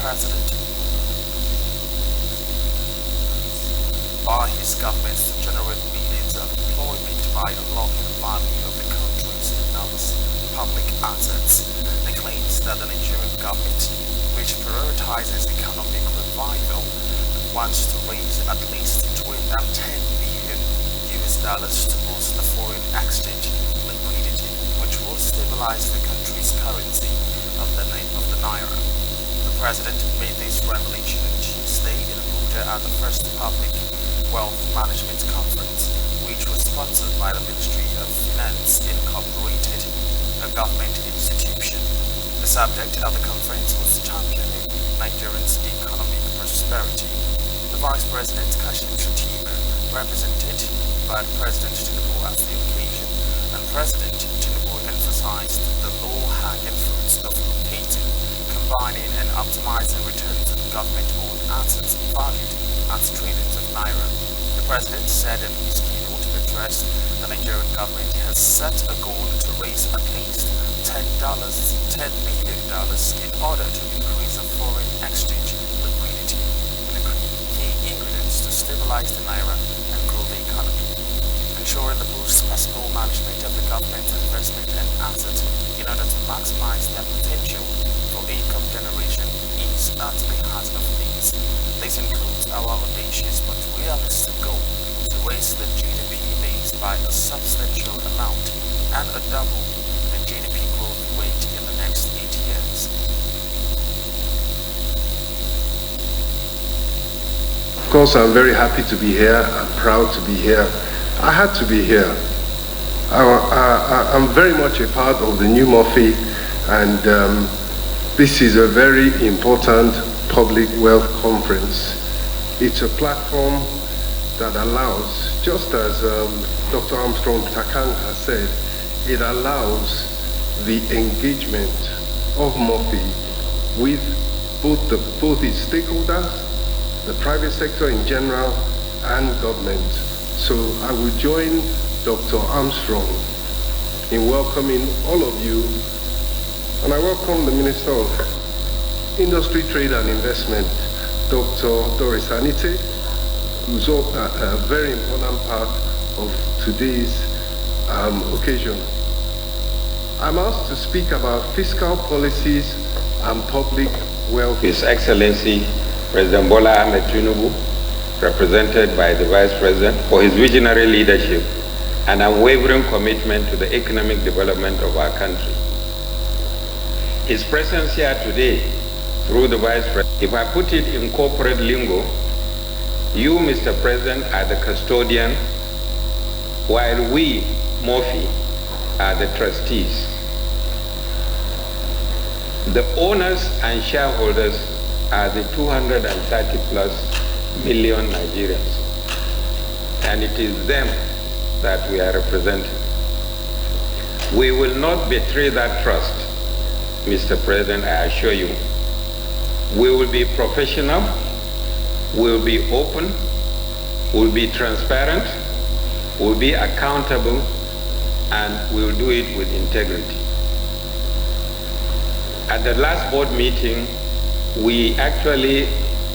president by his government to generate millions of employment by unlocking the value of the country's enormous public assets. They claims that the Nigerian government, which prioritizes economic revival, wants to raise at least $10 billion to boost the foreign exchange liquidity, which will stabilize the country's currency of the naira. The president made this revelation on Tuesday in Abuja at the first public wealth management conference, which was sponsored by the Ministry of Finance Incorporated, a government institution. The subject of the conference was championing Nigerians' economic prosperity. The Vice President, Kashim Shettima, represented by President Tinubu at the occasion, and President Tinubu emphasized the low-hanging fruits of locating, combining and optimizing returns on government-owned assets valued at trillions of naira. The President said in his keynote address the Nigerian government has set a goal to raise at least $10 billion in order to increase the foreign exchange liquidity, and the key ingredients to stabilize the naira and grow the economy. Ensuring the boost possible management of the government's investment and assets in order to maximize their potential for income generation is at the heart of things. This includes our audacious but realistic goal to raise the GDP base by a substantial amount and double the GDP growth rate in the next 8 years. Of course, I'm very happy to be here. I'm proud to be here. I had to be here. I'm very much a part of the new MITV, and this is a very important public wealth conference. It's a platform that allows, just as Dr. Armstrong Takang has said, it allows the engagement of MITV with both its stakeholders, the private sector in general, and government. So I will join Dr. Armstrong in welcoming all of you, and I welcome the Minister of Industry, Trade and Investment, Dr. Doris Anite, who's a very important part of today's occasion. I'm asked to speak about fiscal policies and public wealth. His Excellency President Bola Ahmed Tinubu, represented by the Vice President, for his visionary leadership and unwavering commitment to the economic development of our country. His presence here today, through the Vice President, if I put it in corporate lingo, you, Mr. President, are the custodian, while we, MITV, are the trustees. The owners and shareholders are the 230 plus million Nigerians, and it is them that we are representing. We will not betray that trust, Mr. President, I assure you. We will be professional, we will be open, we will be transparent, we will be accountable, and we will do it with integrity. At the last board meeting, we actually,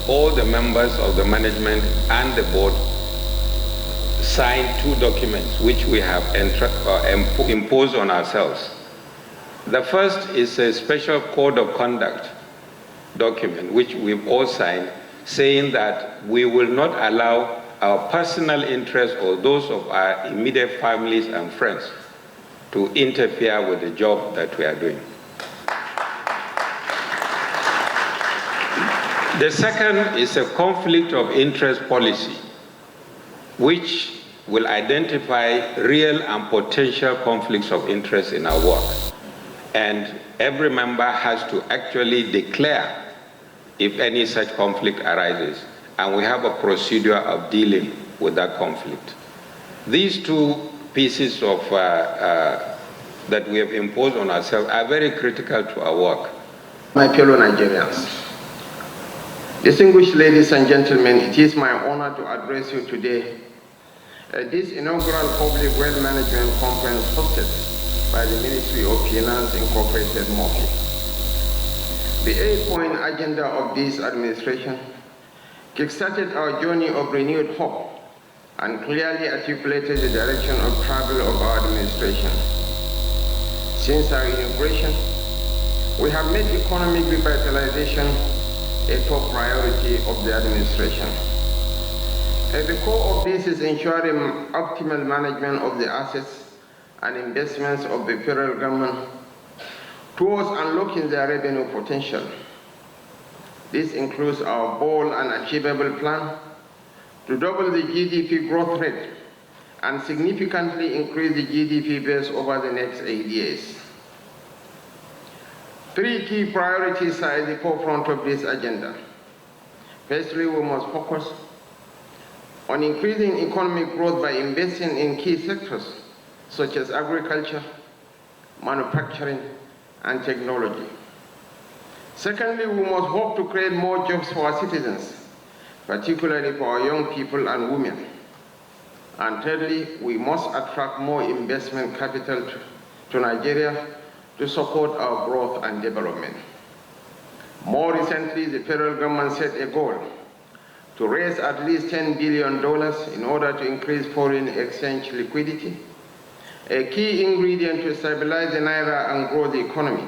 all the members of the management and the board signed 2 documents which we have imposed on ourselves. The first is a special code of conduct document which we've all signed, saying that we will not allow our personal interests or those of our immediate families and friends to interfere with the job that we are doing. The second is a conflict of interest policy, which will identify real and potential conflicts of interest in our work. And every member has to actually declare if any such conflict arises, and we have a procedure of dealing with that conflict. These 2 pieces of that we have imposed on ourselves are very critical to our work. My fellow Nigerians, distinguished ladies and gentlemen, it is my honor to address you today at this inaugural public wealth management conference hosted by the Ministry of Finance Incorporated, MITV. The 8-point agenda of this administration kickstarted our journey of renewed hope and clearly articulated the direction of travel of our administration. Since our inauguration, we have made economic revitalization a top priority of the administration. At the core of this is ensuring optimal management of the assets and investments of the federal government towards unlocking their revenue potential. This includes our bold and achievable plan to double the GDP growth rate and significantly increase the GDP base over the next 8 years. 3 key priorities are at the forefront of this agenda. Firstly, we must focus on increasing economic growth by investing in key sectors such as agriculture, manufacturing, and technology. Secondly, we must hope to create more jobs for our citizens, particularly for our young people and women. And thirdly, we must attract more investment capital to Nigeria to support our growth and development. More recently, the federal government set a goal to raise at least $10 billion in order to increase foreign exchange liquidity, a key ingredient to stabilize the naira and grow the economy.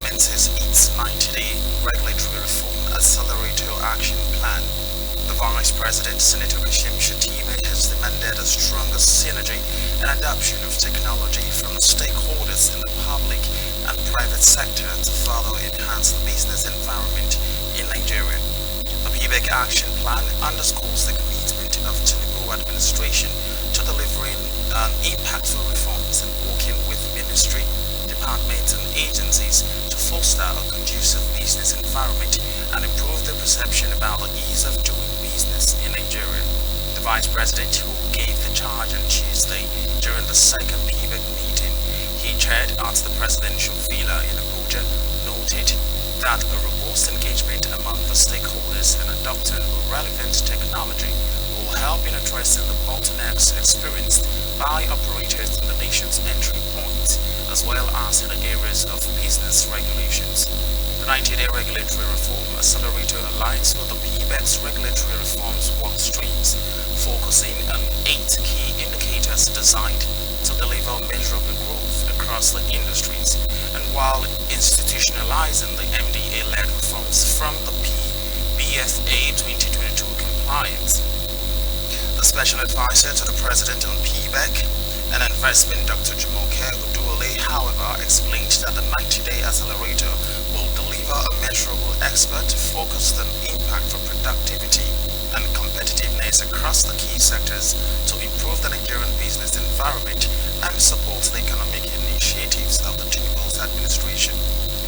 Its 90-day regulatory reform accelerator action plan. The Vice President, Senator Kashim Shettima, has demanded a stronger synergy and adoption of technology from stakeholders in the public and private sector to further enhance the business environment in Nigeria. The PBEC action plan underscores the commitment of Tinubu administration to delivering impactful reforms and working with ministry, departments and agencies to foster a conducive business environment and improve the perception about the ease of doing business in Nigeria. The Vice President, who gave the charge on Tuesday during the second PBEC meeting he chaired at the presidential villa in Abuja, noted that a robust engagement among the stakeholders in adopting relevant technology will help in addressing the bottlenecks experienced by operators in the nation's entry points, as well as in the areas of business regulations. The 90-day regulatory reform accelerator aligns with the PBEC's regulatory reforms work streams, focusing on 8 key indicators designed to deliver measurable growth across the industries, and while institutionalizing the MDA-led reforms from the BFA 2022 compliance. The Special Advisor to the President on PBEC and Investment, Dr. Jumoke Uduole, however, explained that the 90-day accelerator will deliver a measurable expert focused on impact for productivity and competitiveness across the key sectors to improve the Nigerian business environment and support the economic initiatives of the Tinubu's administration.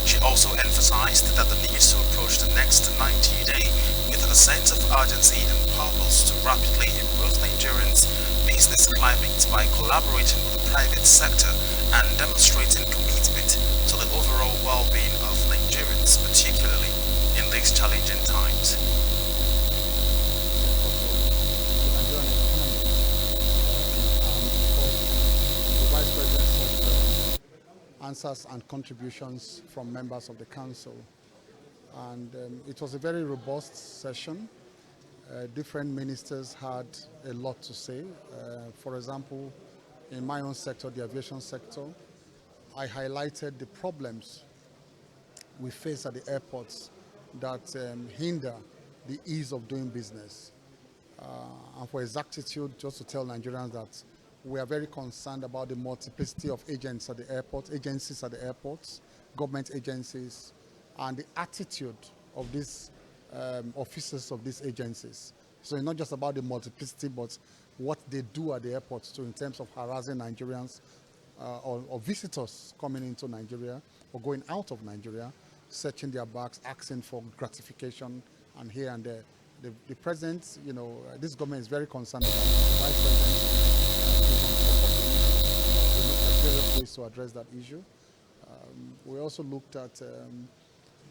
She also emphasized that the need to approach the next 90-day with a sense of urgency and purpose to rapidly improve Nigerians' business climate by collaborating with the private sector and demonstrating commitment to the overall well-being of Nigerians, particularly in these challenging times. Answers and contributions from members of the council, and it was a very robust session. Different ministers had a lot to say. For example, in my own sector, the aviation sector, I highlighted the problems we face at the airports that hinder the ease of doing business. And for exactitude, just to tell Nigerians that we are very concerned about the multiplicity of agents at the airport, agencies at the airports, government agencies, and the attitude of these officers of these agencies. So it's not just about the multiplicity, but what they do at the airports too, in terms of harassing Nigerians or visitors coming into Nigeria or going out of Nigeria, searching their bags, asking for gratification, and here and there. The president, you know, this government is very concerned about it. The vice president is on top of the issue. We looked at various ways to address that issue. We also looked at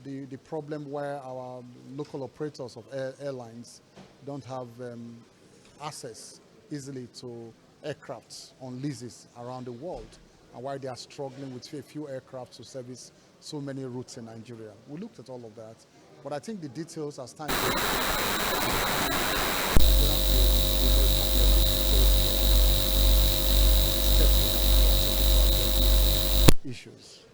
the problem where our local operators of airlines don't have access easily to aircraft on leases around the world and why they are struggling with a few aircraft to service so many routes in Nigeria. We looked at all of that, but I think the details as time goes issues.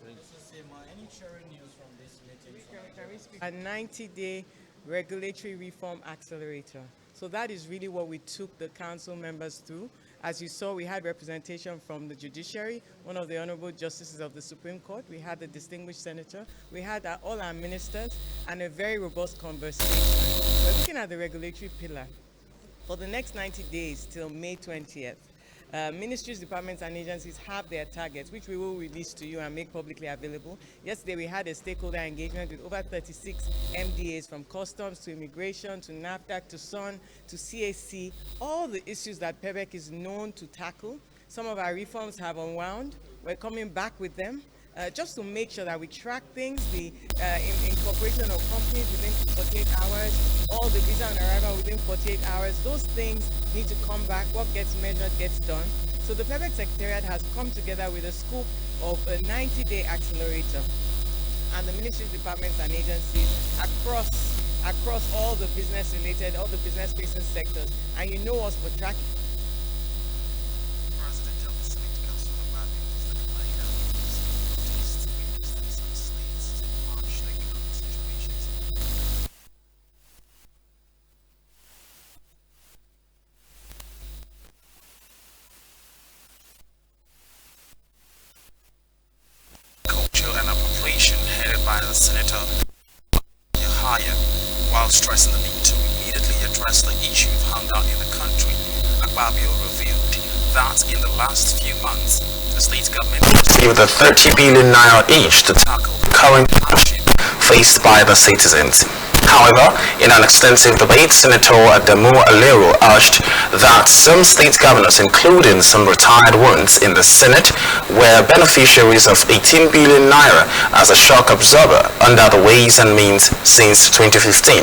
Any sharing news from this meeting? Can we speak? A 90-day regulatory reform accelerator. So that is really what we took the council members through. As you saw, we had representation from the judiciary, one of the honorable justices of the Supreme Court. We had the distinguished senator. We had all our ministers and a very robust conversation. We're looking at the regulatory pillar. For the next 90 days till May 20th, ministries, departments, and agencies have their targets, which we will release to you and make publicly available. Yesterday, we had a stakeholder engagement with over 36 MDAs, from customs to immigration to NAFDAC to SON to CAC, all the issues that PEBEC is known to tackle. Some of our reforms have unwound. We're coming back with them. Just to make sure that we track things, the incorporation of companies within 48 hours, all the visa on arrival within 48 hours, those things need to come back. What gets measured gets done. So the PEBEC Secretariat has come together with a scope of a 90-day accelerator. And the ministries, departments, and agencies across all the business-related, all the business-facing sectors. And you know us for tracking. by the Senator higher, while stressing the need to immediately address the issue of hunger in the country. Akpabio revealed that in the last few months, the state government received the 30 billion naira each to tackle the current hardship faced by the citizens. However, in an extensive debate, Senator Adamu Alero urged that some state governors, including some retired ones in the Senate, were beneficiaries of 18 billion naira as a shock absorber under the Ways and Means since 2015.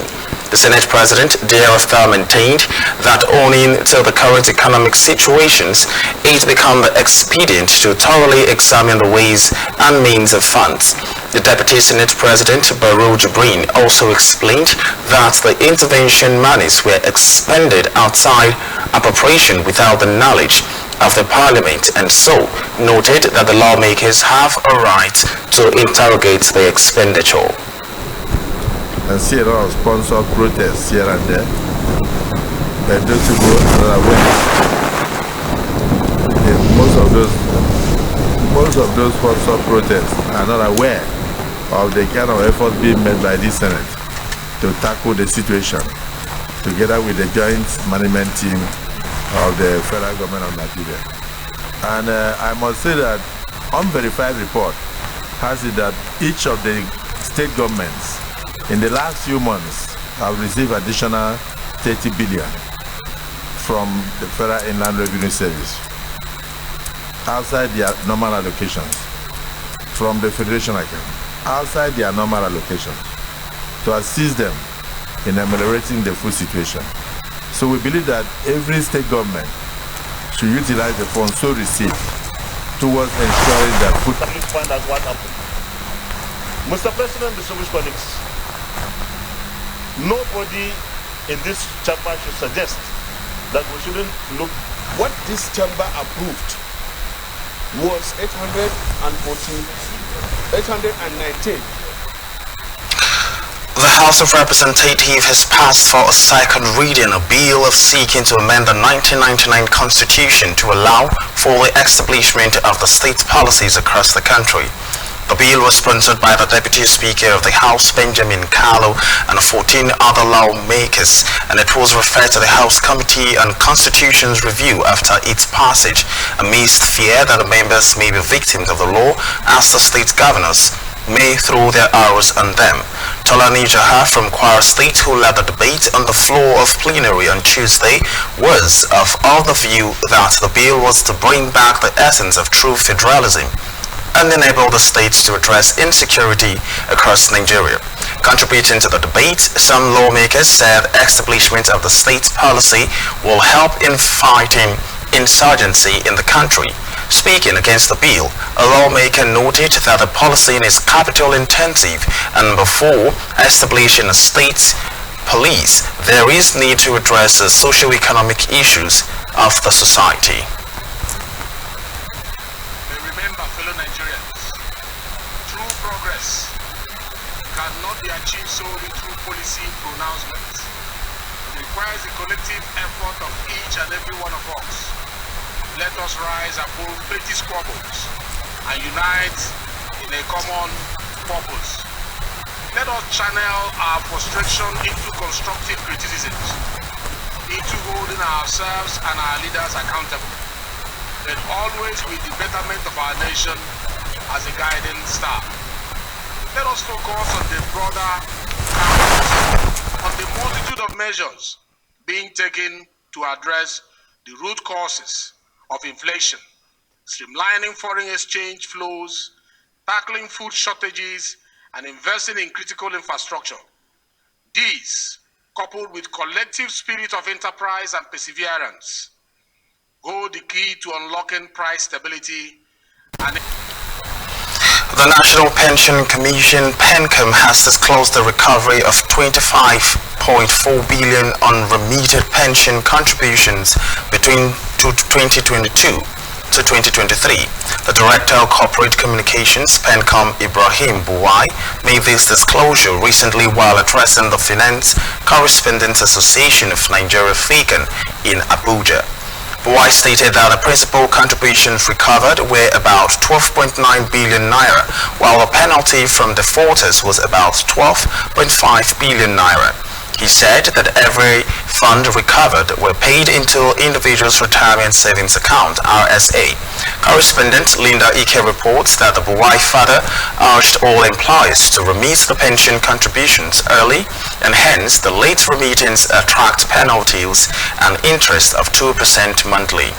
The Senate President thereafter maintained that owing to the current economic situations, it became expedient to thoroughly examine the ways and means of funds. The Deputy Senate President, Barrow Jibrin, also explained that the intervention monies were expended outside appropriation without the knowledge of the Parliament, and so noted that the lawmakers have a right to interrogate the expenditure. I see a lot of sponsored protests here and there, but those people are aware. Most of those sponsored protests are not aware of the kind of effort being made by this Senate to tackle the situation, together with the joint management team of the federal government of Nigeria. And I must say that unverified report has it that each of the state governments in the last few months have received additional 30 billion from the Federal Inland Revenue Service outside their normal allocations, from the Federation account, outside their normal allocations, to assist them in ameliorating the food situation. So we believe that every state government should utilize the funds so received towards ensuring that food. Find out what happened. Mr. President, distinguished colleagues, nobody in this chamber should suggest that we shouldn't look. What this chamber approved was 819. The House of Representatives has passed for a second reading a bill of seeking to amend the 1999 Constitution to allow for the establishment of the state policies across the country. The bill was sponsored by the Deputy Speaker of the House, Benjamin Kalu, and 14 other lawmakers, and it was referred to the House Committee on Constitutions Review after its passage, amidst fear that the members may be victims of the law as the state governors may throw their arrows on them. Tolani Jaha from Kwara State, who led the debate on the floor of plenary on Tuesday, was of the view that the bill was to bring back the essence of true federalism and enable the states to address insecurity across Nigeria. Contributing to the debate, some lawmakers said establishment of the state's policy will help in fighting insurgency in the country. Speaking against the bill, a lawmaker noted that the policy is capital intensive, and before establishing a state police, there is need to address the socio-economic issues of the society. Remember, fellow Nigerians, true progress cannot be achieved solely through policy pronouncements. It requires the collective effort of each and every one of us. Let us rise above petty squabbles and unite in a common purpose. Let us channel our frustration into constructive criticisms, into holding ourselves and our leaders accountable, and always with the betterment of our nation as a guiding star. Let us focus on the broader campus, on the multitude of measures being taken to address the root causes of inflation, streamlining foreign exchange flows, tackling food shortages, and investing in critical infrastructure. These, coupled with collective spirit of enterprise and perseverance, hold the key to unlocking price stability and... The National Pension Commission, PENCOM, has disclosed the recovery of 25.4 billion unremitted pension contributions between 2022 to 2023. The Director of Corporate Communications, PENCOM, Ibrahim Buwai, made this disclosure recently while addressing the Finance Correspondents Association of Nigeria, FICON, in Abuja. Buwai stated that the principal contributions recovered were about 12.9 billion naira, while the penalty from defaulters was about 12.5 billion naira. He said that every fund recovered were paid into Individuals Retirement Savings Account, RSA. Correspondent Linda Ike reports that the Buwai father urged all employers to remit the pension contributions early, and hence the late remittance attract penalties and interest of 2% monthly.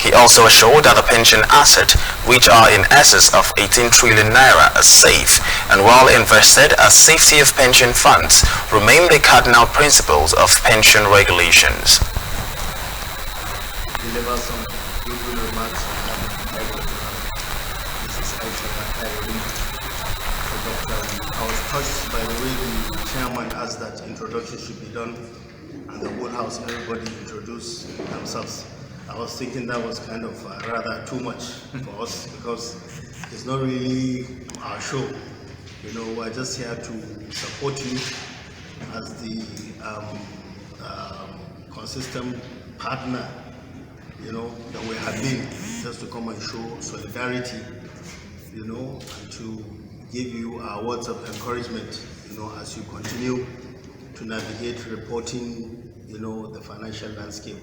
He also assured that the pension asset, which are in excess of 18 trillion naira, are safe and well invested, as safety of pension funds remain the cardinal principles of pension regulations. Deliver some good remarks on this is I was touched by the way the chairman asked that introduction should be done, and the whole house, everybody introduce themselves. I was thinking that was kind of rather too much for us, because it's not really our show. You know, we're just here to support you as the consistent partner, you know, that we have been, just to come and show solidarity, you know, and to give you our words of encouragement, you know, as you continue to navigate reporting, you know, the financial landscape,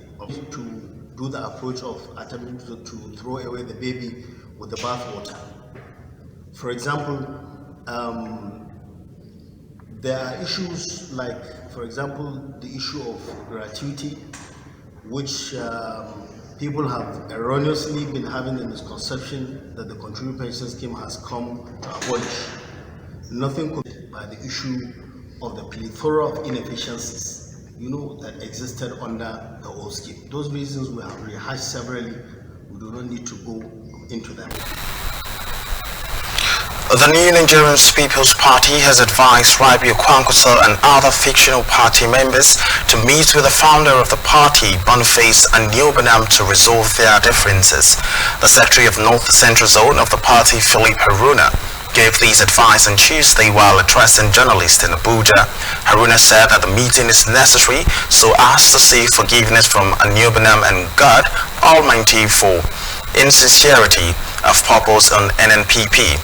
to do the approach of attempting to throw away the baby with the bathwater. For example, there are issues like, for example, the issue of gratuity, which people have erroneously been having the misconception that the contributory pension scheme has come to abolish. Nothing could by the issue of the plethora of inefficiencies, you know, that existed under the old scheme. Those reasons we have rehashed severally. We do not need to go into them. The New Nigerian People's Party has advised Rabiu Kwankwaso and other fictional party members to meet with the founder of the party, Boniface Aniobanam, to resolve their differences. The Secretary of North Central Zone of the party, Philip Haruna, gave these advice on Tuesday while addressing journalists in Abuja. Haruna said that the meeting is necessary so as to seek forgiveness from Aniobanam and God Almighty for insincerity of purpose on NNPP.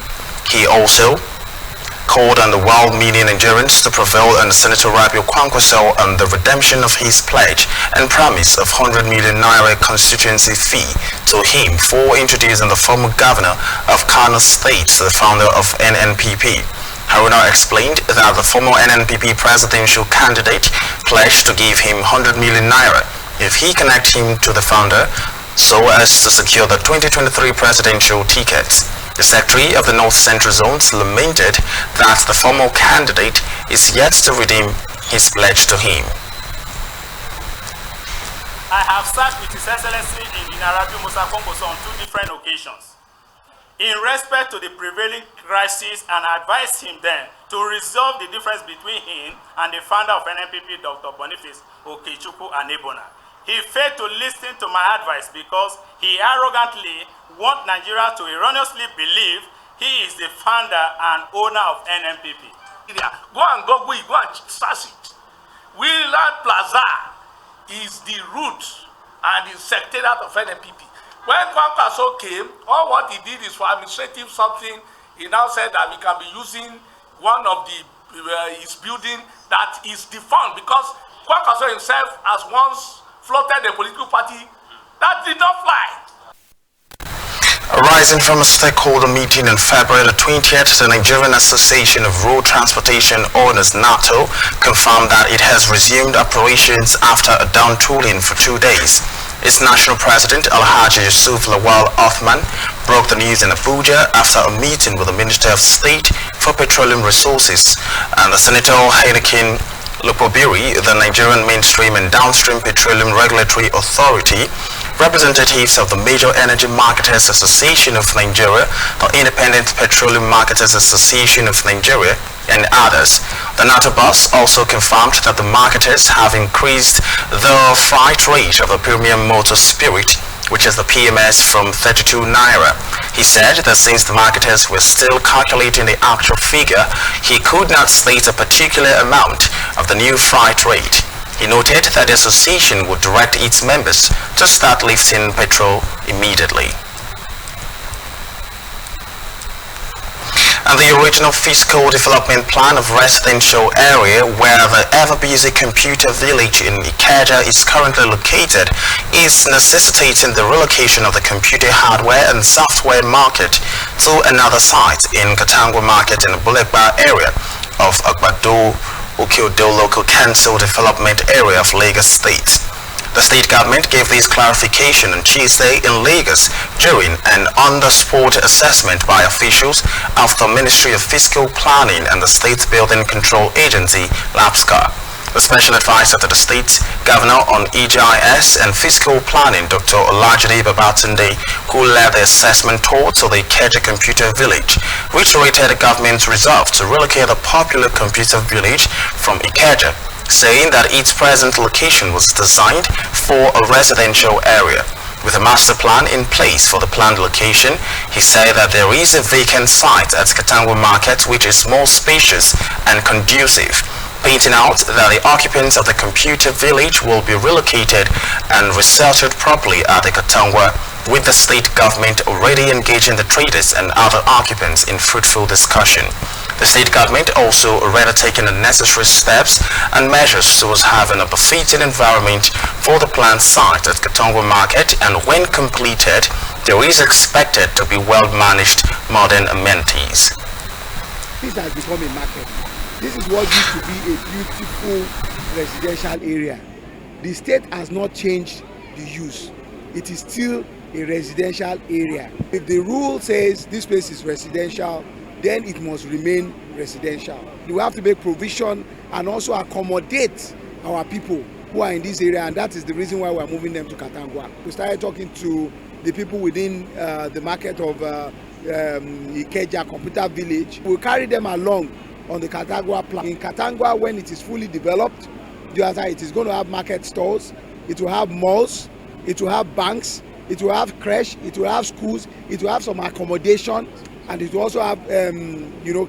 He also called on the well-meaning Nigerians to prevail on Senator Rabiu Kwankwaso on the redemption of his pledge and promise of 100 million naira constituency fee to him for introducing the former governor of Kano State to the founder of NNPP. Haruna explained that the former NNPP presidential candidate pledged to give him 100 million naira if he connects him to the founder so as to secure the 2023 presidential ticket. The Secretary of the North Central Zones lamented that the former candidate is yet to redeem his pledge to him. I have sat with His Excellency Engineer Rabiu Musa Kwankwaso on 2 different occasions in respect to the prevailing crisis, and advised him then to resolve the difference between him and the founder of NNPP, Dr. Boniface Okechukwu Anebona. He failed to listen to my advice because he arrogantly wants Nigeria to erroneously believe he is the founder and owner of NNPP. Go and search it. Wheeland Plaza is the root and the secretariat of NNPP. When Kwankwaso came, all what he did is for administrative something. He now said that we can be using one of the his building that is defunct, because Kwankwaso himself has once floated a political party that did not fly. Arising from a stakeholder meeting on February the 20th, the Nigerian Association of Road Transportation Owners (NATO) confirmed that it has resumed operations after a down tooling for 2 days. Its national president, Alhaji Yusuf Lawal Othman, broke the news in Abuja after a meeting with the Minister of State for Petroleum Resources and the Senator Heineken Lupobiri, the Nigerian Mainstream and Downstream Petroleum Regulatory Authority, representatives of the Major Energy Marketers Association of Nigeria, the Independent Petroleum Marketers Association of Nigeria, and others. The NATO boss also confirmed that the marketers have increased the freight rate of the premium motor spirit, which is the PMS, from 32 naira. He said that since the marketers were still calculating the actual figure, he could not state a particular amount of the new freight rate. He noted that the association would direct its members to start lifting petrol immediately. And the original fiscal development plan of residential area where the ever-busy computer village in Ikeja is currently located is necessitating the relocation of the computer hardware and software market to another site in Katangwa Market in the Bulekba area of Agbado Okiodo Local Council Development Area of Lagos State. The state government gave this clarification on Tuesday in Lagos during an on-the-spot assessment by officials of the Ministry of Fiscal Planning and the State Building Control Agency, LAPSCA. The special advisor to the state governor on EGIS and fiscal planning, Dr. Olajide Babatunde, who led the assessment tour to the Ikeja Computer Village, reiterated the government's resolve to relocate the popular computer village from Ikeja, saying that its present location was designed for a residential area. With a master plan in place for the planned location, he said that there is a vacant site at Katangwa Market which is more spacious and conducive, pointing out that the occupants of the computer village will be relocated and resettled properly at the Katangwa, with the state government already engaging the traders and other occupants in fruitful discussion. The state government also already taken the necessary steps and measures towards having a befitting environment for the planned site at Katangwa Market, and when completed, there is expected to be well-managed modern amenities. This has become a market. This is what used to be a beautiful residential area. The state has not changed the use. It is still a residential area. If the rule says this place is residential, then it must remain residential. We have to make provision and also accommodate our people who are in this area, and that is the reason why we are moving them to Katangwa. We started talking to the people within the market of Ikeja Computer Village. We'll carry them along on the Katangwa plan. In Katangwa, when it is fully developed, it is going to have market stores, it will have malls, it will have banks, it will have creche, it will have schools, it will have some accommodation, and it will also have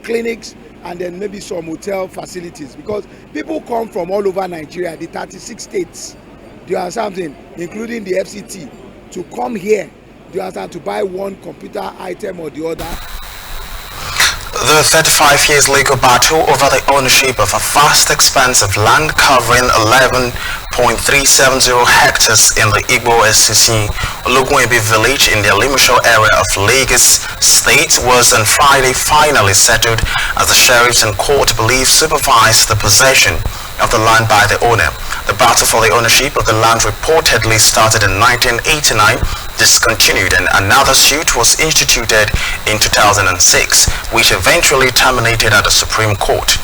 clinics, and then maybe some hotel facilities, because people come from all over Nigeria, the 36 states, do you understand something, including the FCT, to come here, do you understand, to buy one computer item or the other. The 35 years legal battle over the ownership of a vast expanse of land covering 11.370 hectares in the Igbo SCC Olugwebi village in the Alimusho area of Lagos State was on Friday finally settled, as the sheriffs and court believe supervised the possession of the land by the owner. The battle for the ownership of the land reportedly started in 1989 discontinued, and another suit was instituted in 2006, which eventually terminated at the Supreme Court.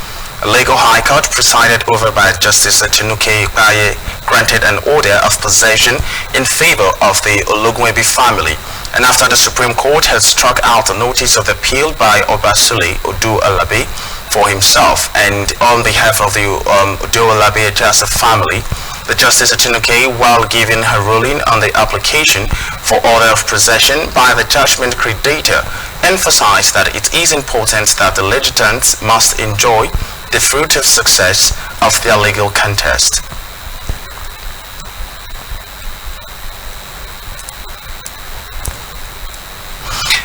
A Lagos High Court, presided over by Justice Tinuke Ikpaye, granted an order of possession in favor of the Ologunwebi family, and after the Supreme Court had struck out a notice of appeal by Obasule Oduolabi for himself and on behalf of the Oduolabi Ejasa family, the Justice Tinuke, while giving her ruling on the application for order of possession by the judgment creditor, emphasized that it is important that the litigants must enjoy the fruit of success of their legal contest.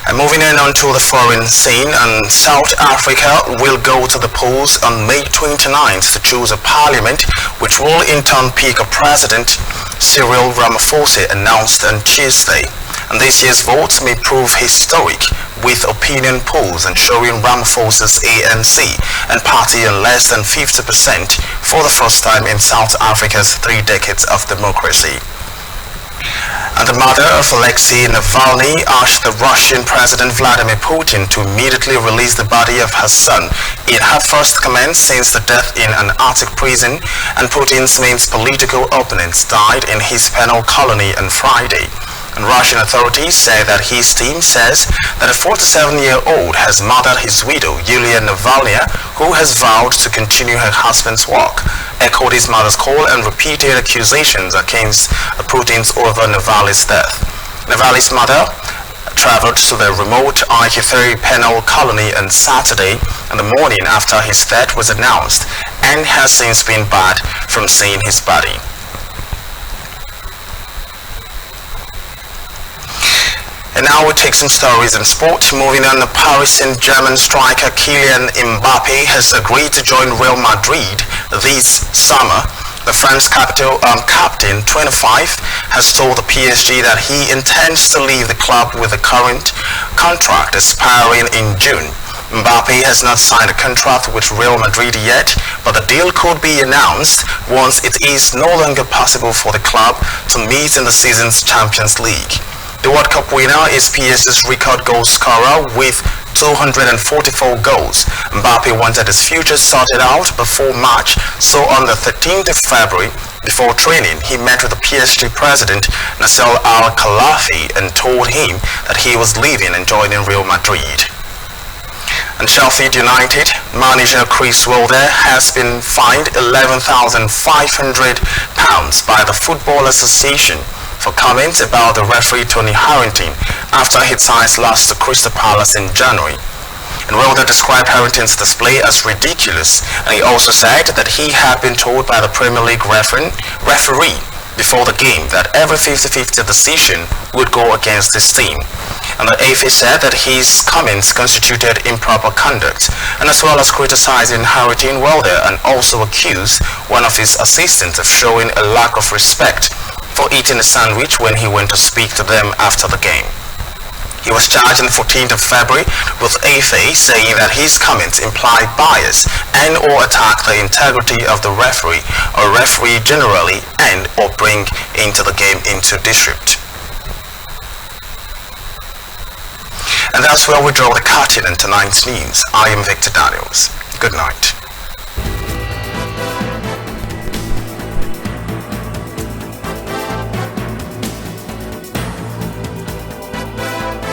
And moving on to the foreign scene, and South Africa will go to the polls on May 29th to choose a parliament which will in turn pick a president, Cyril Ramaphosa announced on Tuesday. And this year's votes may prove historic, with opinion polls and showing Ramaphosa's ANC and party in less than 50% for the first time in South Africa's 3 decades of democracy. And the mother of Alexei Navalny urged the Russian President Vladimir Putin to immediately release the body of her son in her first comment since the death in an Arctic prison, and Putin's main political opponents died in his penal colony on Friday. And Russian authorities say that his team says that a 47-year-old has murdered his widow, Yulia Navalny, who has vowed to continue her husband's work, echoed his mother's call and repeated accusations against Putin's over Navalny's death. Navalny's mother traveled to the remote Arctic penal colony on Saturday and the morning after his death was announced, and has since been barred from seeing his body. And now we take some stories in sport. Moving on, the Paris Saint-Germain striker Kylian Mbappe has agreed to join Real Madrid this summer. The French captain, 25, has told the PSG that he intends to leave the club with the current contract expiring in June. Mbappe has not signed a contract with Real Madrid yet, but the deal could be announced once it is no longer possible for the club to meet in the season's Champions League. The World Cup winner is PSG's record goal scorer with 244 goals. Mbappe wanted his future sorted out before March, so on the 13th of February, before training, he met with the PSG president Nasser Al-Khelaifi and told him that he was leaving and joining Real Madrid. And Sheffield United manager Chris Wilder has been fined £11,500 by the Football Association for comments about the referee Tony Harrington after his sides lost to Crystal Palace in January. And Wilder described Harrington's display as ridiculous, and he also said that he had been told by the Premier League referee before the game that every 50-50 decision would go against his team. And the FA said that his comments constituted improper conduct, and as well as criticizing Harrington, Wilder and also accused one of his assistants of showing a lack of respect for eating a sandwich when he went to speak to them after the game. He was charged on the 14th of February with FA saying that his comments imply bias and or attack the integrity of the referee or referee generally and or bring into the game into disrepute. And that's where we draw the curtain in tonight's news. I am Victor Daniels. Good night.